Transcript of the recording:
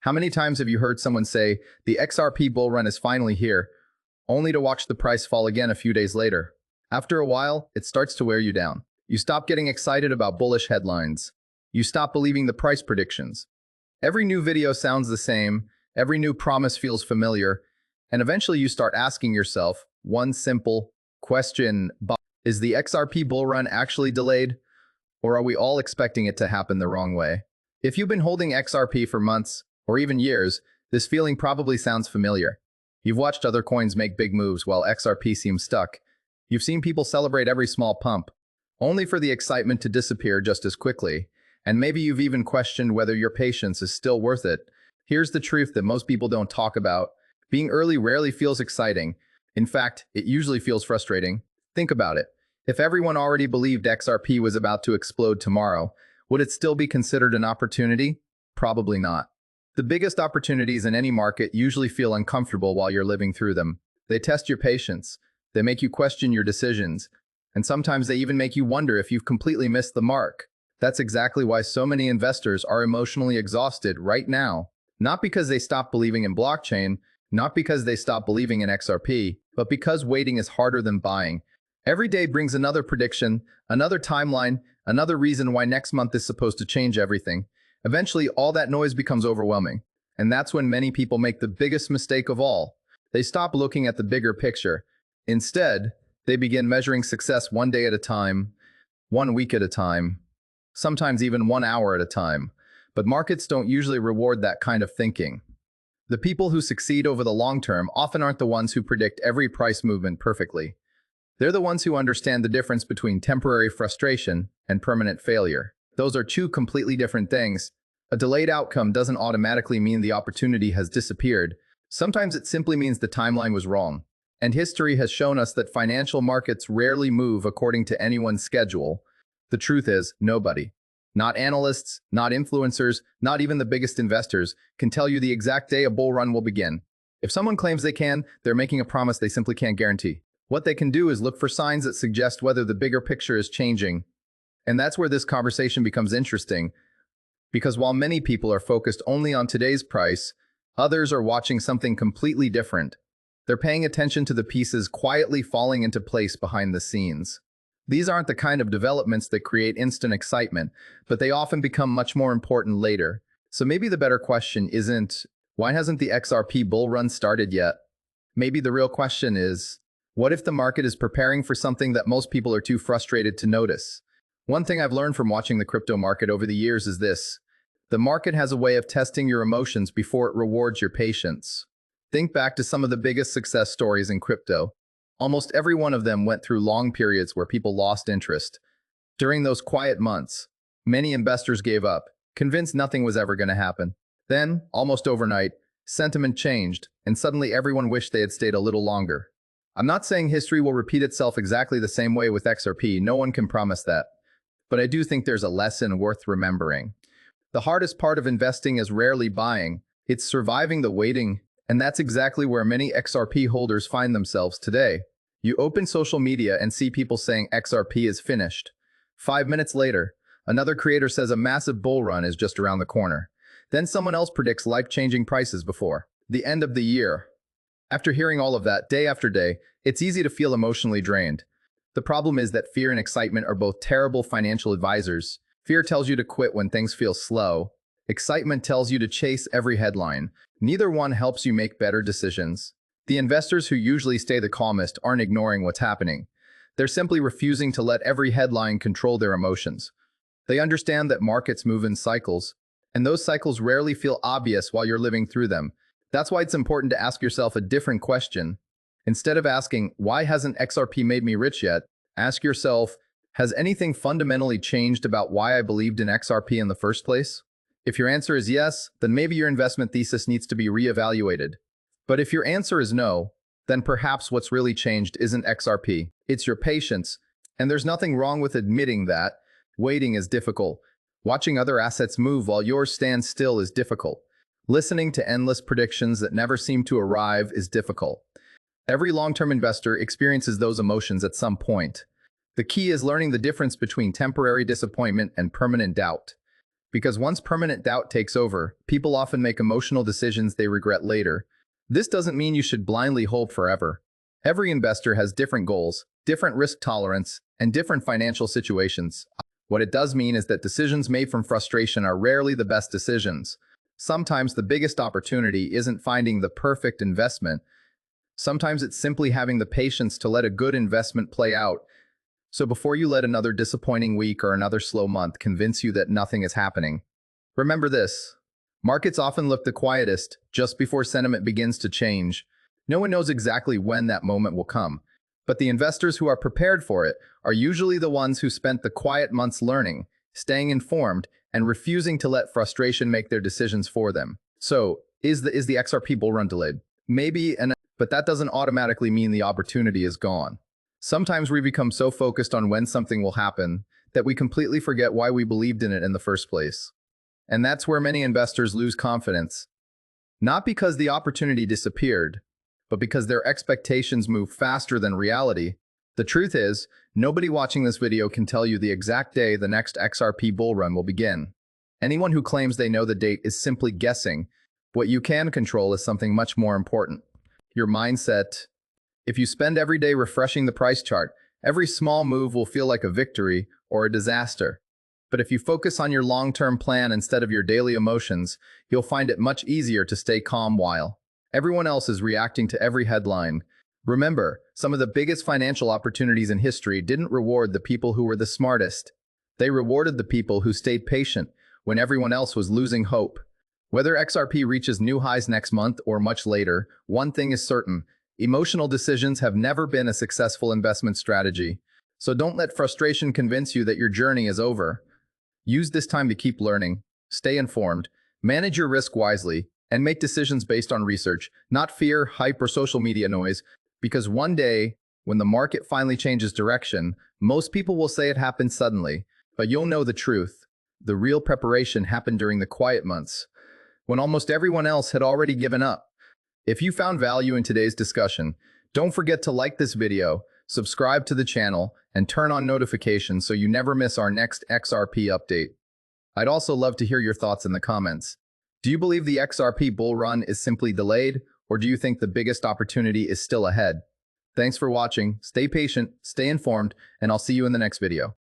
How many times have you heard someone say, the XRP Bull Run is finally here, only to watch the price fall again a few days later? After a while, it starts to wear you down. You stop getting excited about bullish headlines. You stop believing the price predictions. Every new video sounds the same, every new promise feels familiar, and eventually you start asking yourself one simple question: is the XRP Bull Run actually delayed? Or are we all expecting it to happen the wrong way? If you've been holding XRP for months, or even years, this feeling probably sounds familiar. You've watched other coins make big moves while XRP seems stuck. You've seen people celebrate every small pump, only for the excitement to disappear just as quickly. And maybe you've even questioned whether your patience is still worth it. Here's the truth that most people don't talk about. Being early rarely feels exciting. In fact, it usually feels frustrating. Think about it. If everyone already believed XRP was about to explode tomorrow, would it still be considered an opportunity? Probably not. The biggest opportunities in any market usually feel uncomfortable while you're living through them. They test your patience. They make you question your decisions. And sometimes they even make you wonder if you've completely missed the mark. That's exactly why so many investors are emotionally exhausted right now. Not because they stopped believing in blockchain, not because they stopped believing in XRP, but because waiting is harder than buying. Every day brings another prediction, another timeline, another reason why next month is supposed to change everything. Eventually, all that noise becomes overwhelming. And that's when many people make the biggest mistake of all. They stop looking at the bigger picture. Instead, they begin measuring success one day at a time, 1 week at a time, sometimes even 1 hour at a time. But markets don't usually reward that kind of thinking. The people who succeed over the long term often aren't the ones who predict every price movement perfectly. They're the ones who understand the difference between temporary frustration and permanent failure. Those are two completely different things. A delayed outcome doesn't automatically mean the opportunity has disappeared. Sometimes it simply means the timeline was wrong. And history has shown us that financial markets rarely move according to anyone's schedule. The truth is, nobody, not analysts, not influencers, not even the biggest investors, can tell you the exact day a bull run will begin. If someone claims they can, they're making a promise they simply can't guarantee. What they can do is look for signs that suggest whether the bigger picture is changing. And that's where this conversation becomes interesting. Because while many people are focused only on today's price, others are watching something completely different. They're paying attention to the pieces quietly falling into place behind the scenes. These aren't the kind of developments that create instant excitement, but they often become much more important later. So maybe the better question isn't, why hasn't the XRP bull run started yet? Maybe the real question is, what if the market is preparing for something that most people are too frustrated to notice? One thing I've learned from watching the crypto market over the years is this: the market has a way of testing your emotions before it rewards your patience. Think back to some of the biggest success stories in crypto. Almost every one of them went through long periods where people lost interest. During those quiet months, many investors gave up, convinced nothing was ever going to happen. Then, almost overnight, sentiment changed, and suddenly everyone wished they had stayed a little longer. I'm not saying history will repeat itself exactly the same way with XRP, no one can promise that. But I do think there's a lesson worth remembering. The hardest part of investing is rarely buying, it's surviving the waiting, and that's exactly where many XRP holders find themselves today. You open social media and see people saying XRP is finished. 5 minutes later, another creator says a massive bull run is just around the corner. Then someone else predicts life-changing prices before the end of the year. After hearing all of that day after day, it's easy to feel emotionally drained. The problem is that fear and excitement are both terrible financial advisors. Fear tells you to quit when things feel slow. Excitement tells you to chase every headline. Neither one helps you make better decisions. The investors who usually stay the calmest aren't ignoring what's happening. They're simply refusing to let every headline control their emotions. They understand that markets move in cycles, and those cycles rarely feel obvious while you're living through them. That's why it's important to ask yourself a different question. Instead of asking, why hasn't XRP made me rich yet? Ask yourself, has anything fundamentally changed about why I believed in XRP in the first place? If your answer is yes, then maybe your investment thesis needs to be reevaluated. But if your answer is no, then perhaps what's really changed isn't XRP, it's your patience. And there's nothing wrong with admitting that. Waiting is difficult. Watching other assets move while yours stands still is difficult. Listening to endless predictions that never seem to arrive is difficult. Every long-term investor experiences those emotions at some point. The key is learning the difference between temporary disappointment and permanent doubt. Because once permanent doubt takes over, people often make emotional decisions they regret later. This doesn't mean you should blindly hold forever. Every investor has different goals, different risk tolerance, and different financial situations. What it does mean is that decisions made from frustration are rarely the best decisions. Sometimes the biggest opportunity isn't finding the perfect investment. Sometimes it's simply having the patience to let a good investment play out. So before you let another disappointing week or another slow month convince you that nothing is happening, remember this. Markets often look the quietest just before sentiment begins to change. No one knows exactly when that moment will come, but the investors who are prepared for it are usually the ones who spent the quiet months learning, staying informed, and refusing to let frustration make their decisions for them. So, is the XRP bull run delayed? Maybe, but that doesn't automatically mean the opportunity is gone. Sometimes we become so focused on when something will happen that we completely forget why we believed in it in the first place. And that's where many investors lose confidence. Not because the opportunity disappeared, but because their expectations move faster than reality. The truth is, nobody watching this video can tell you the exact day the next XRP bull run will begin. Anyone who claims they know the date is simply guessing. What you can control is something much more important: your mindset. If you spend every day refreshing the price chart, every small move will feel like a victory or a disaster. But if you focus on your long-term plan instead of your daily emotions, you'll find it much easier to stay calm while everyone else is reacting to every headline. Remember, some of the biggest financial opportunities in history didn't reward the people who were the smartest. They rewarded the people who stayed patient when everyone else was losing hope. Whether XRP reaches new highs next month or much later, one thing is certain: emotional decisions have never been a successful investment strategy. So don't let frustration convince you that your journey is over. Use this time to keep learning, stay informed, manage your risk wisely, and make decisions based on research, not fear, hype, or social media noise. Because one day, when the market finally changes direction, most people will say it happened suddenly, but you'll know the truth. The real preparation happened during the quiet months, when almost everyone else had already given up. If you found value in today's discussion, don't forget to like this video, subscribe to the channel, and turn on notifications so you never miss our next XRP update. I'd also love to hear your thoughts in the comments. Do you believe the XRP bull run is simply delayed, or do you think the biggest opportunity is still ahead? Thanks for watching, stay patient, stay informed, and I'll see you in the next video.